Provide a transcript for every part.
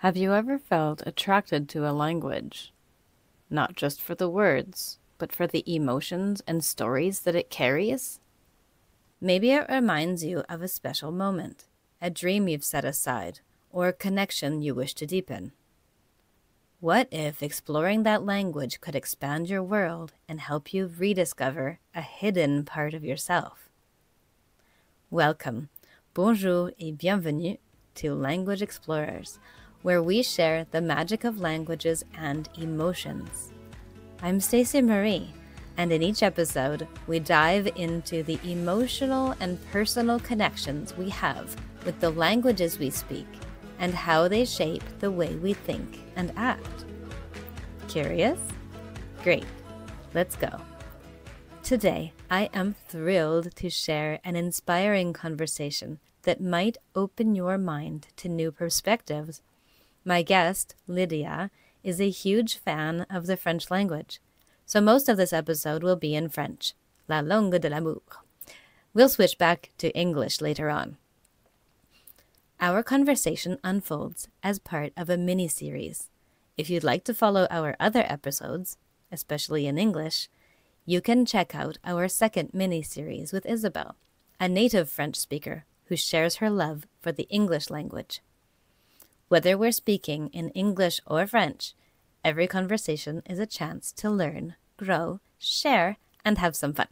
Have you ever felt attracted to a language, not just for the words, but for the emotions and stories that it carries? Maybe it reminds you of a special moment, a dream you've set aside, or a connection you wish to deepen. What if exploring that language could expand your world and help you rediscover a hidden part of yourself? Welcome, bonjour et bienvenue to Language Explorers, where we share the magic of languages and emotions. I'm Stacey Marie, and in each episode, we dive into the emotional and personal connections we have with the languages we speak and how they shape the way we think and act. Curious? Great, let's go. Today, I am thrilled to share an inspiring conversation that might open your mind to new perspectives. My guest, Lydia, is a huge fan of the French language, so most of this episode will be in French, la langue de l'amour. We'll switch back to English later on. Our conversation unfolds as part of a mini-series. If you'd like to follow our other episodes, especially in English, you can check out our second mini-series with Isabel, a native French speaker who shares her love for the English language. Whether we're speaking in English or French, every conversation is a chance to learn, grow, share, and have some fun.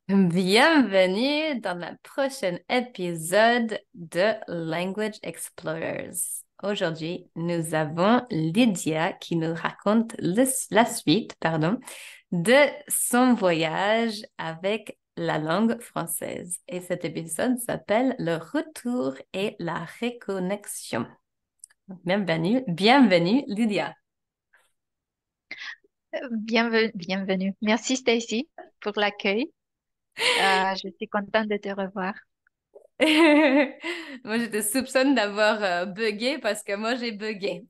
Bienvenue dans le prochain épisode de Language Explorers. Aujourd'hui, nous avons Lydia qui nous raconte la suite, de son voyage avec la langue française. Et cet épisode s'appelle Le retour et la reconnexion. Bienvenue Lydia. Bienvenue. Merci Stacy pour l'accueil. Je suis contente de te revoir. Moi, je te soupçonne d'avoir bugué parce que moi, j'ai bugué.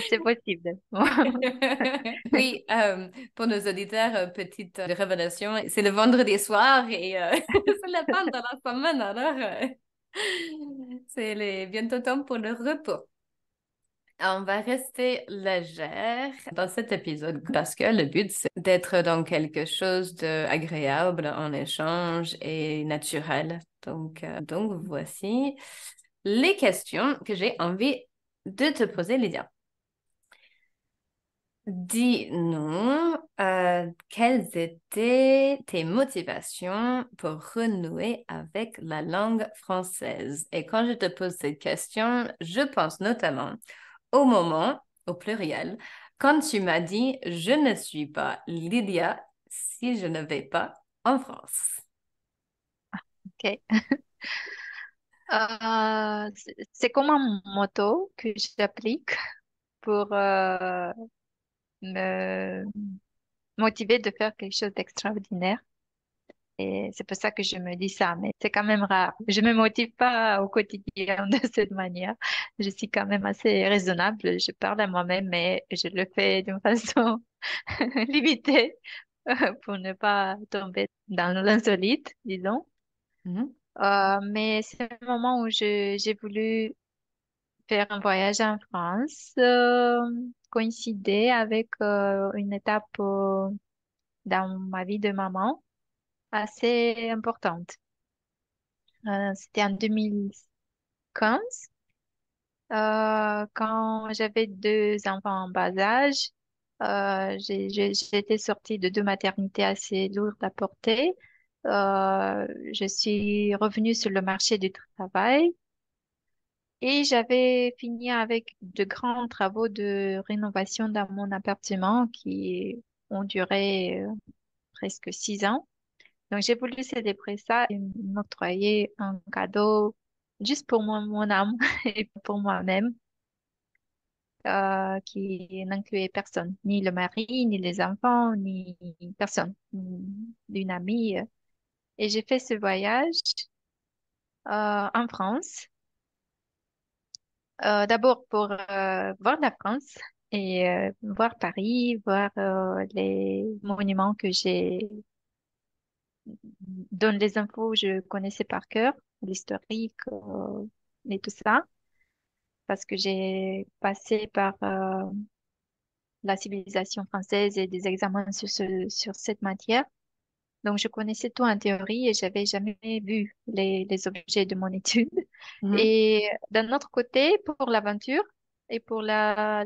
C'est possible. Oui, pour nos auditeurs, petite révélation, c'est le vendredi soir et c'est la fin de la semaine, alors bientôt temps pour le repos. On va rester légère dans cet épisode parce que le but, c'est d'être dans quelque chose d'agréable en échange et naturel. Donc voici les questions que j'ai envie de te poser, Lydia. Dis-nous, quelles étaient tes motivations pour renouer avec la langue française? Et quand je te pose cette question, je pense notamment au moment, au pluriel, quand tu m'as dit je ne suis pas Lydia si je ne vais pas en France. OK. C'est comme un motto que j'applique pour me motiver de faire quelque chose d'extraordinaire. Et c'est pour ça que je me dis ça, mais c'est quand même rare. Je me motive pas au quotidien de cette manière. Je suis quand même assez raisonnable. Je parle à moi-même, mais je le fais d'une façon limitée pour ne pas tomber dans l'insolite, disons. Mhm. Mais c'est un moment où j'ai voulu faire un voyage en France, coïncider avec une étape dans ma vie de maman assez importante. C'était en 2015, quand j'avais deux enfants en bas âge. J'étais sortie de deux maternités assez lourdes à porter. Je suis revenue sur le marché du travail et j'avais fini avec de grands travaux de rénovation dans mon appartement qui ont duré presque 6 ans. Donc, j'ai voulu célébrer ça et m'octroyer un cadeau juste pour mon âme et pour moi-même, qui n'incluait personne, ni le mari, ni les enfants, ni personne, une amie. Et j'ai fait ce voyage en France, d'abord pour voir la France et voir Paris, voir les monuments dont les infos je connaissais par cœur. l'historique et tout ça, parce que j'ai passé par la civilisation française et des examens sur cette matière. Donc, je connaissais tout en théorie et j'avais jamais vu les objets de mon étude. Mhm. Et d'un autre côté, pour l'aventure et pour la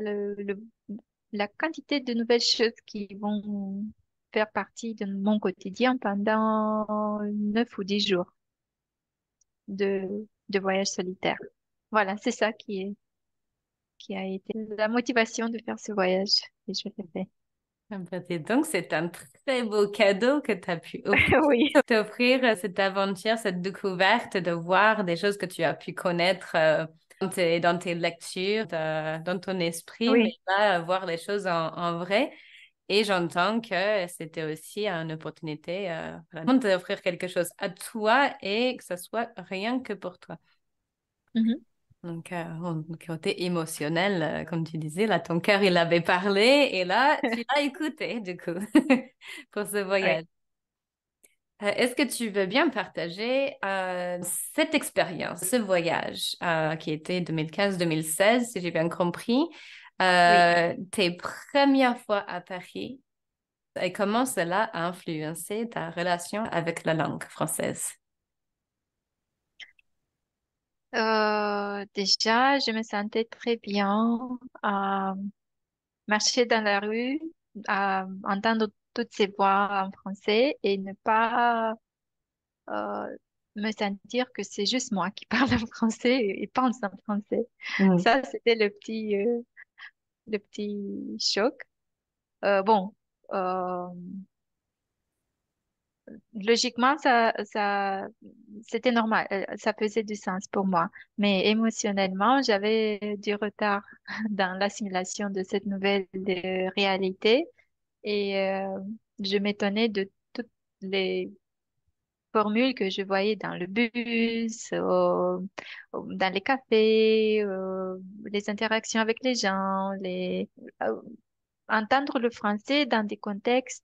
quantité de nouvelles choses qui vont faire partie de mon quotidien pendant 9 ou 10 jours de voyage solitaire. Voilà, c'est ça qui a été la motivation de faire ce voyage. Et je l'ai fait. Ah bah, dis donc, c'est un très beau cadeau que tu as pu offrir. Oui, T'offrir cette aventure, cette découverte, de voir des choses que tu as pu connaître dans tes lectures, dans ton esprit, mais oui. là, voir les choses en vrai. Et j'entends que c'était aussi une opportunité vraiment d'offrir quelque chose à toi et que ce soit rien que pour toi. Mhm. Donc, au côté émotionnel, comme tu disais, là, ton cœur, il avait parlé et là, tu l'as écouté, du coup, pour ce Oui, voyage. Est-ce que tu veux bien partager cette expérience, ce voyage qui était 2015-2016, si j'ai bien compris, oui. tes premières fois à Paris et comment cela a influencé ta relation avec la langue française? Déjà, je me sentais très bien à marcher dans la rue, à entendre toutes ces voix en français et ne pas euh, me sentir que c'est juste moi qui parle en français et pense en français. Mhm. Ça, c'était le petit choc. Bon, euh, logiquement, c'était normal, ça faisait du sens pour moi. Mais émotionnellement, j'avais du retard dans l'assimilation de cette nouvelle réalité et je m'étonnais de toutes les formules que je voyais dans le bus, dans les cafés, les interactions avec les gens, euh, entendre le français dans des contextes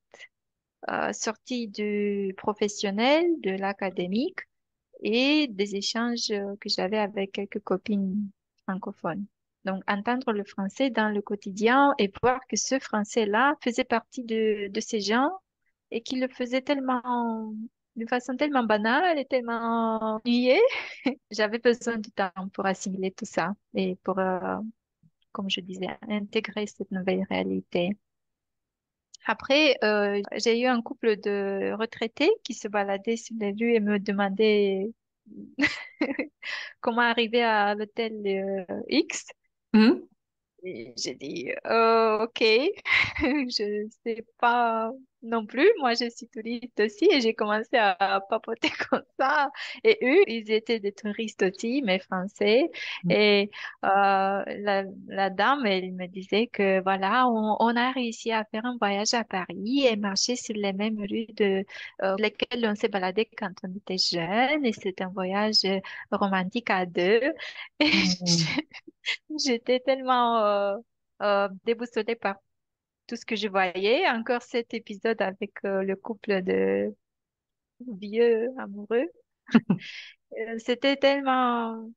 sortie du professionnel, de l'académique et des échanges que j'avais avec quelques copines francophones. Donc, entendre le français dans le quotidien et voir que ce français-là faisait partie de ces gens et qu'il le faisait tellement, d'une façon tellement banale et tellement ennuyée. J'avais besoin du temps pour assimiler tout ça et pour, comme je disais, intégrer cette nouvelle réalité. Après, j'ai eu un couple de retraités qui se baladaient sur les rues et me demandaient comment arriver à l'hôtel X. Mhm. Et j'ai dit, ok, je sais pas non plus. Moi, je suis touriste aussi et j'ai commencé à papoter comme ça. Et eux, ils étaient des touristes aussi, mais français. Et la dame, elle me disait que voilà, on a réussi à faire un voyage à Paris et marcher sur les mêmes rues lesquelles on s'est baladé quand on était jeune. Et c'est un voyage romantique à deux. Et Mhm. j'étais tellement déboussolée par tout ce que je voyais. Encore cet épisode avec le couple de vieux amoureux. C'était tellement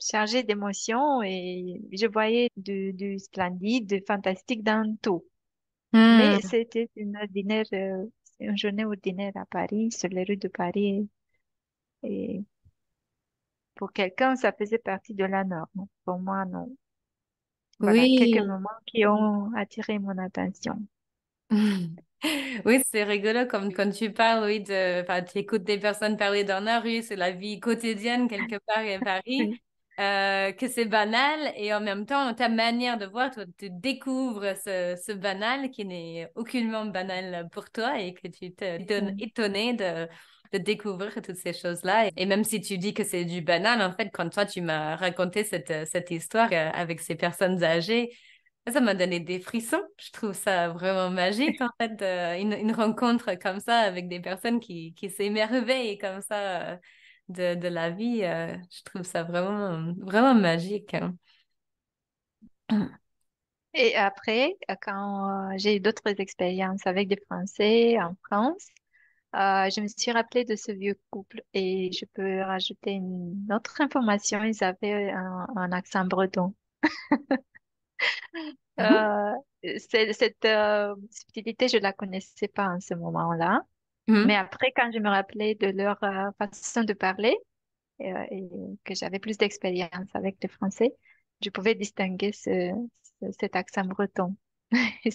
chargé d'émotions et je voyais du splendide, du fantastique dans tout. Mais Mhm. c'était une journée ordinaire à Paris, sur les rues de Paris. Et pour quelqu'un, ça faisait partie de la norme. Pour moi, non. Voilà, quelques Oui. moments qui ont attiré mon attention. Oui, c'est rigolo comme quand tu parles, oui, enfin, tu écoutes des personnes parler dans la rue, c'est la vie quotidienne quelque part à Paris, Oui. que c'est banal et en même temps, ta manière de voir, toi, tu découvres ce banal qui n'est aucunement banal pour toi et que tu te donnes Mm. étonné de découvrir toutes ces choses-là. Et même si tu dis que c'est du banal, en fait, quand toi, tu m'as raconté cette histoire avec ces personnes âgées, ça m'a donné des frissons. Je trouve ça vraiment magique, en fait, une rencontre comme ça avec des personnes qui s'émerveillent comme ça de la vie. Je trouve ça vraiment, vraiment magique, hein. Et après, quand j'ai eu d'autres expériences avec des Français en France, Je me suis rappelée de ce vieux couple et je peux rajouter une autre information. Ils avaient un accent breton. Mhm. Euh, cette subtilité, je la connaissais pas en ce moment-là. Mais Mhm. après, quand je me rappelais de leur façon de parler et que j'avais plus d'expérience avec le français, je pouvais distinguer cet accent breton. Et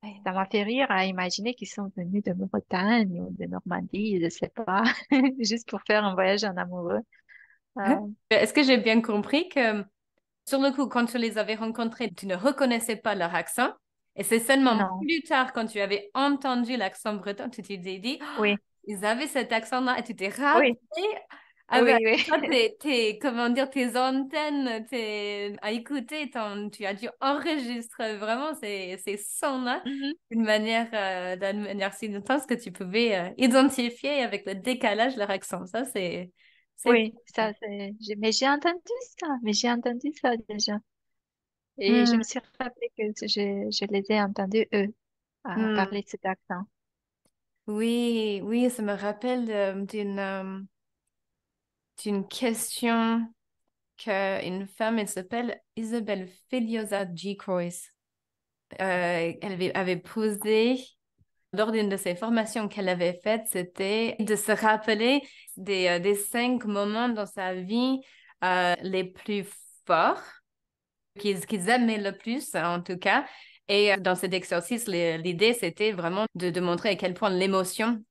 Ouais. ça m'a fait rire à imaginer qu'ils sont venus de Bretagne ou de Normandie, je sais pas, juste pour faire un voyage en amoureux. Euh, Est-ce que j'ai bien compris que sur le coup, quand tu les avais rencontrés, tu ne reconnaissais pas leur accent et c'est seulement non, plus tard, quand tu avais entendu l'accent breton, tu t'es dit, oui, ils avaient cet accent-là et tu t'es rappelé oui, avec oui, oui. ça, comment dire, tes antennes, à écouter, tu as dû enregistrer vraiment ces sons-là Mhm. d'une manière si intense que tu pouvais identifier avec le décalage leur accent. Ça, c'est Oui, cool. mais j'ai entendu mais j'ai entendu ça déjà. Et je Hmm, me suis rappelé que je les ai entendus, eux, hmm. parler de cet accent. Oui, oui, ça me rappelle d'une question qu'une femme, elle s'appelle Isabelle Filiosa G. Croix. Elle avait posé lors d'une de ses formations qu'elle avait faites, c'était de se rappeler des 5 moments dans sa vie les plus forts qu'ils aimaient le plus, en tout cas. Et dans cet exercice, l'idée, c'était vraiment de montrer à quel point l'émotion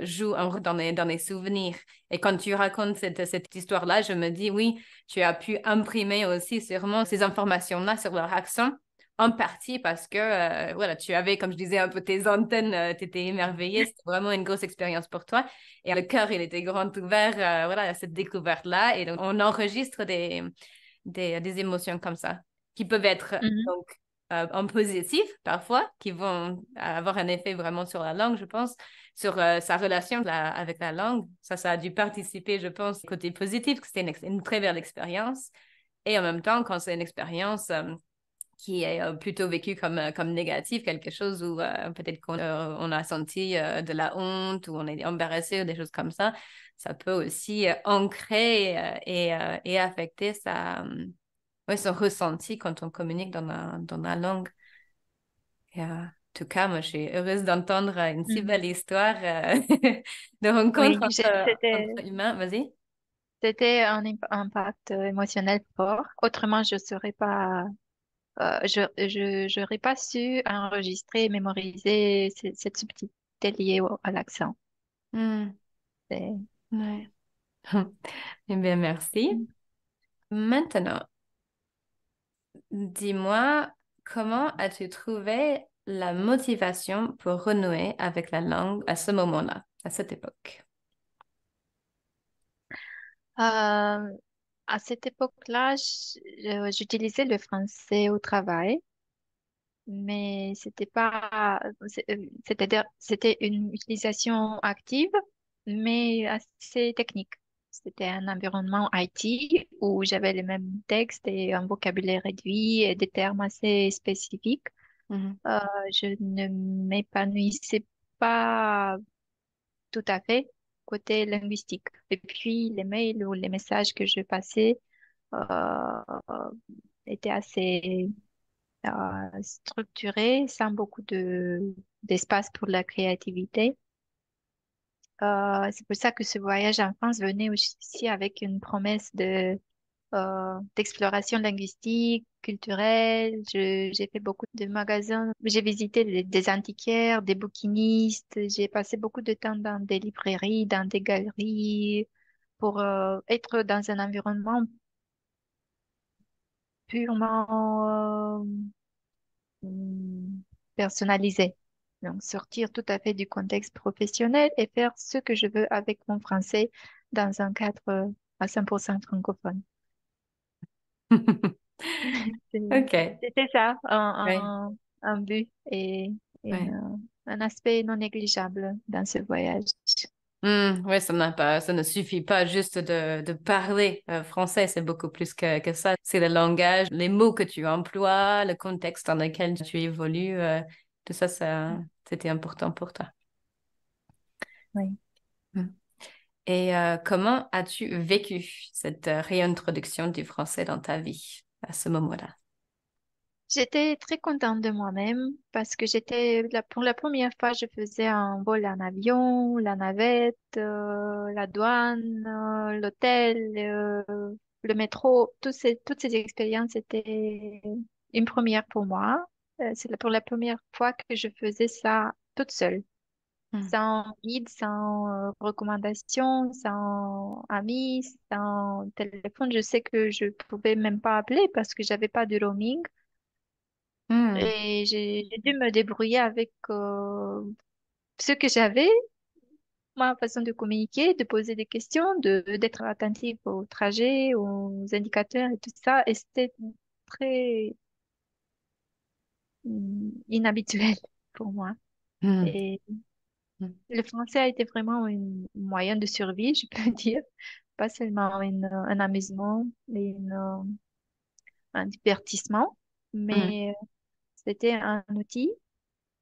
joue un rôle dans les souvenirs. Et quand tu racontes cette histoire-là, je me dis, oui, tu as pu imprimer aussi sûrement ces informations-là sur leur accent, en partie parce que, voilà, tu avais, comme je disais, un peu tes antennes, tu étais émerveillée, c'était vraiment une grosse expérience pour toi. Et le cœur, il était grand ouvert, voilà, à cette découverte-là. Et donc, on enregistre des émotions comme ça qui peuvent être Mhm. donc en positif parfois, qui vont avoir un effet vraiment sur la langue, je pense, sur sa relation avec la langue. Ça a dû participer, je pense, côté positif, que c'était une très belle expérience. Et en même temps, quand c'est une expérience qui est plutôt vécue comme négative, quelque chose où peut-être qu'on a senti de la honte ou on est embarrassé ou des choses comme ça peut aussi ancrer et affecter ouais, son ressenti quand on communique dans la langue. Et, en tout cas, moi, je suis heureuse d'entendre une si Mhm. belle histoire de rencontre Oui, entre humains. Vas-y. c'était un impact émotionnel fort. Autrement, je serais pas, j'aurais pas su enregistrer et mémoriser cette subtilité liée à l'accent. Hmm, C'est- ouais. Eh bien, merci. Maintenant, dis-moi, comment as-tu trouvé la motivation pour renouer avec la langue à ce moment-là, à cette époque? Euh, à cette époque-là, j'utilisais le français au travail, mais c'est-à-dire, c'était une utilisation active, mais assez technique. C'était un environnement IT où j'avais les mêmes textes et un vocabulaire réduit et des termes assez spécifiques. Mhm, Euh, je ne m'épanouissais pas tout à fait côté linguistique. Et puis, les mails ou les messages que je passais étaient assez structurés, sans beaucoup d'espace pour la créativité. C'est pour ça que ce voyage en France venait aussi avec une promesse d'exploration linguistique, culturelle. J'ai fait beaucoup de magasins. J'ai visité des antiquaires, des bouquinistes. J'ai passé beaucoup de temps dans des librairies, dans des galeries pour être dans un environnement purement personnalisé. Donc, sortir tout à fait du contexte professionnel et faire ce que je veux avec mon français dans un cadre à 100% francophone. C'est- Ok. C'était ça, Ouais. un but et Ouais. un aspect non négligeable dans ce voyage. Ouais, ça ne suffit pas juste de parler français, c'est beaucoup plus que ça. C'est le langage, les mots que tu emploies, le contexte dans lequel tu évolues, tout ça, c'était important pour toi. Oui. Mm. Et comment as-tu vécu cette réintroduction du français dans ta vie à ce moment-là? J'étais très contente de moi-même parce que pour la première fois, je faisais un vol en avion, la navette, la douane, l'hôtel, le métro. Toutes ces expériences étaient une première pour moi. Pour la première fois que je faisais ça toute seule, Mm. sans guide, sans recommandation, sans amis, sans téléphone. Je sais que je pouvais même pas appeler parce que j'avais pas de roaming. Mm. Et j'ai dû me débrouiller avec ce que j'avais, ma façon de communiquer, de poser des questions, d'être attentive au trajet, aux indicateurs et tout ça. Et c'était très inhabituel pour moi. Mm. Et Mm. le français a été vraiment un moyen de survie, je peux dire. Pas seulement un amusement et un divertissement, Mm. mais c'était un outil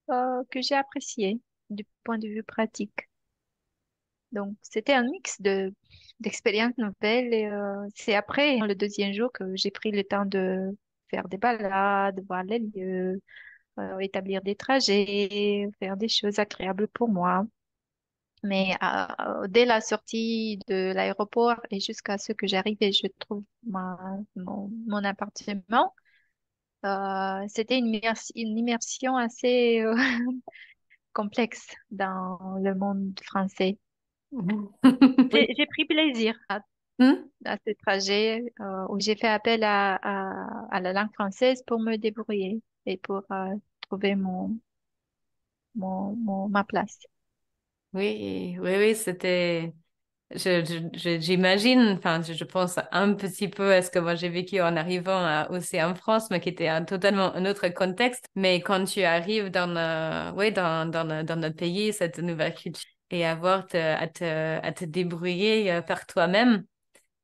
que j'ai apprécié du point de vue pratique. Donc, c'était un mix d'expériences nouvelles. Et c'est après, le deuxième jour, que j'ai pris le temps de faire des balades, voir les lieux, établir des trajets, faire des choses agréables pour moi. Mais dès la sortie de l'aéroport et jusqu'à ce que j'arrive et je trouve mon appartement, c'était une immersion assez complexe dans le monde français. Oui. J'ai pris plaisir Mm. à ce trajet où j'ai fait appel à la langue française pour me débrouiller et pour trouver ma place. Oui, oui, oui, c'était. J'imagine, enfin, je pense un petit peu à ce que moi j'ai vécu en arrivant aussi en France, mais qui était totalement un autre contexte. Mais quand tu arrives ouais, dans notre pays, cette nouvelle culture, et à te débrouiller par toi-même,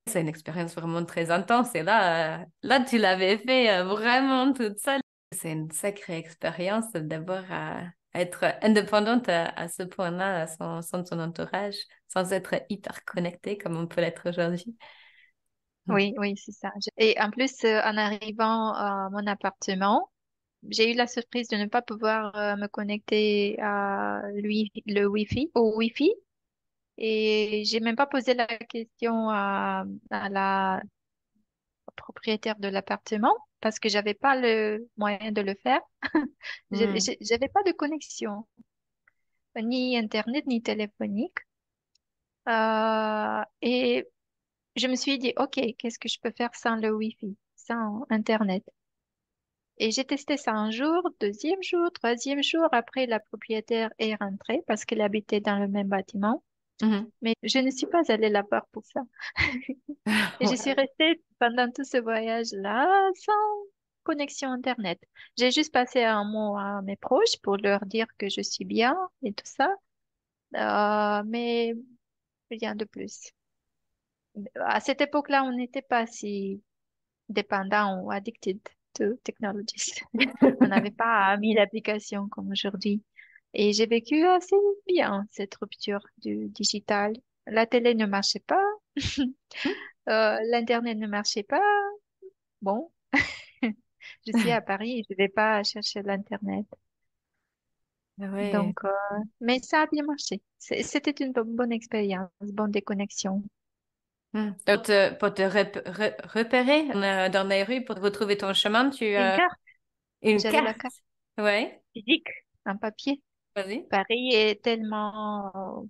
c'est une expérience vraiment très intense. Et là, tu l'avais fait vraiment toute seule. C'est une sacrée expérience d'avoir à être indépendante à ce point-là, sans son entourage, sans être hyper connecté comme on peut l'être aujourd'hui. Mm. Oui, oui, c'est ça. Et en plus, en arrivant à mon appartement, j'ai eu la surprise de ne pas pouvoir me connecter à le Wi-Fi, au Wi-Fi. Et j'ai même pas posé la question à la propriétaire de l'appartement parce que j'avais pas le moyen de le faire. Mm. J'avais pas de connexion, ni internet, ni téléphonique. Et je me suis dit, OK, qu'est-ce que je peux faire sans le Wi-Fi, sans internet? Et j'ai testé ça un jour, deuxième jour, troisième jour. Après, la propriétaire est rentrée parce qu'elle habitait dans le même bâtiment. Mhm. Mais je ne suis pas allée la voir pour ça. Et je suis Ouais. restée pendant tout ce voyage-là sans connexion Internet. J'ai juste passé un mot à mes proches pour leur dire que je suis bien et tout ça, mais rien de plus. À cette époque-là, on n'était pas si dépendant ou addicted to technologies. On n'avait pas mis l'application comme aujourd'hui. Et j'ai vécu assez bien cette rupture du digital. La télé ne marchait pas, l'Internet ne marchait pas. Bon, je suis à Paris et je vais pas chercher l'Internet. Ouais. Donc, mais ça a bien marché. C'était une bonne expérience, bonne déconnexion. Mm. Pour te repérer dans les rues, pour retrouver ton chemin, tu Une as carte, une j'avais la carte. carte Ouais, physique, un papier. vas-y. Paris est tellement,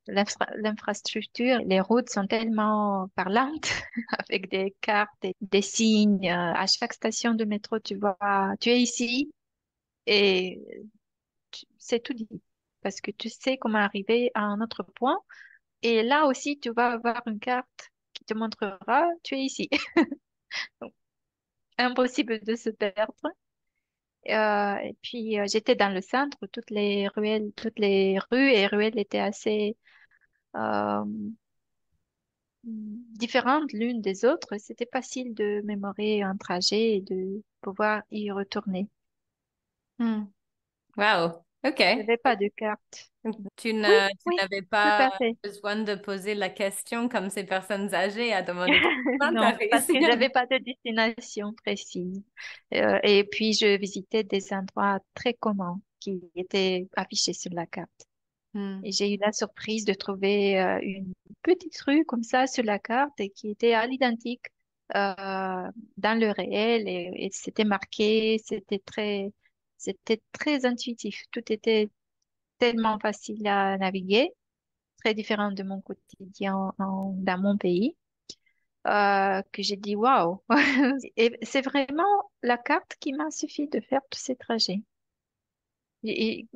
l'infrastructure, les routes sont tellement parlantes avec des cartes et des signes. À chaque station de métro, tu vois, tu es ici et c'est tout dit. Parce que tu sais comment arriver à un autre point. Et là aussi, tu vas avoir une carte qui te montrera, tu es ici. Donc, impossible de se perdre. Et puis, j'étais dans le centre, toutes les rues et ruelles étaient assez euh, différentes l'une des autres. C'était facile de mémorer un trajet et de pouvoir y retourner. Mm. Wow. Ok. Je n'avais pas de carte. Oui, Tu oui, n'avais tout pas à fait. besoin de poser la question comme ces personnes âgées à demander tout Non, parce m'intéresse. que j'avais pas de destination précise. Et puis, je visitais des endroits très communs qui étaient affichés sur la carte. Hmm. Et j'ai eu la surprise de trouver une petite rue comme ça sur la carte et qui était à l'identique dans le réel et c'était marqué, c'était très intuitif. Tout était tellement facile à naviguer, très différent de mon quotidien dans mon pays, que j'ai dit waouh. Et c'est vraiment la carte qui m'a suffi de faire tous ces trajets. Et,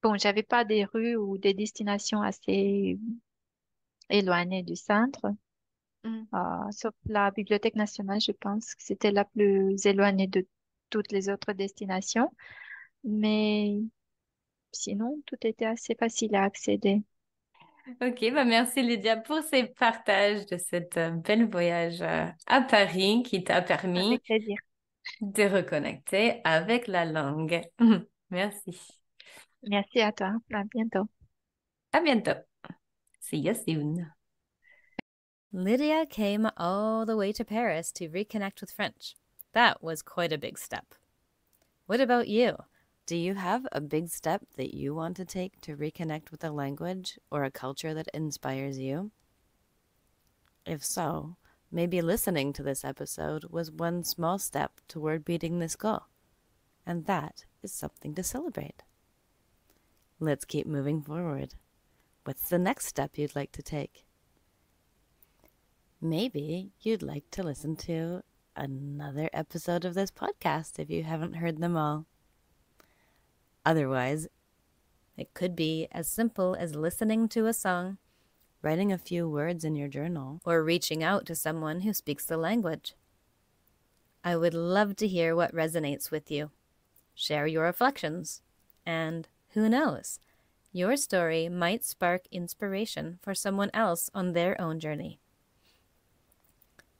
bon, j'avais pas des rues ou des destinations assez éloignées du centre, Hmm. sauf la Bibliothèque nationale, je pense que c'était la plus éloignée de toutes les autres destinations. Mais sinon, tout était assez facile à accéder. Ok, bah merci Lydia pour ces partages de cette bel voyage à Paris qui t'a permis Avec plaisir. de reconnecter avec la langue. Merci. Merci à toi. À bientôt. À bientôt. See you soon. Lydia came all the way to Paris to reconnect with French. That was quite a big step. What about you? Do you have a big step that you want to take to reconnect with a language or a culture that inspires you? If so, maybe listening to this episode was one small step toward beating this goal. And that is something to celebrate. Let's keep moving forward. What's the next step you'd like to take? Maybe you'd like to listen to another episode of this podcast if you haven't heard them all. Otherwise, it could be as simple as listening to a song, writing a few words in your journal, or reaching out to someone who speaks the language. I would love to hear what resonates with you. Share your reflections. And who knows, your story might spark inspiration for someone else on their own journey.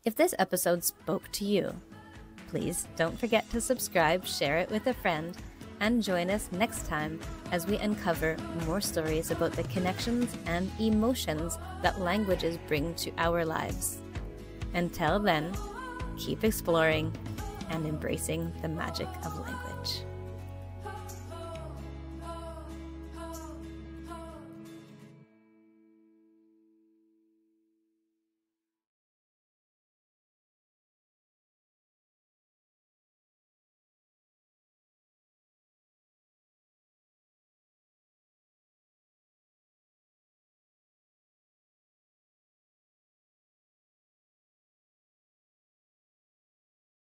If this episode spoke to you, please don't forget to subscribe, share it with a friend, and join us next time as we uncover more stories about the connections and emotions that languages bring to our lives. Until then, keep exploring and embracing the magic of language.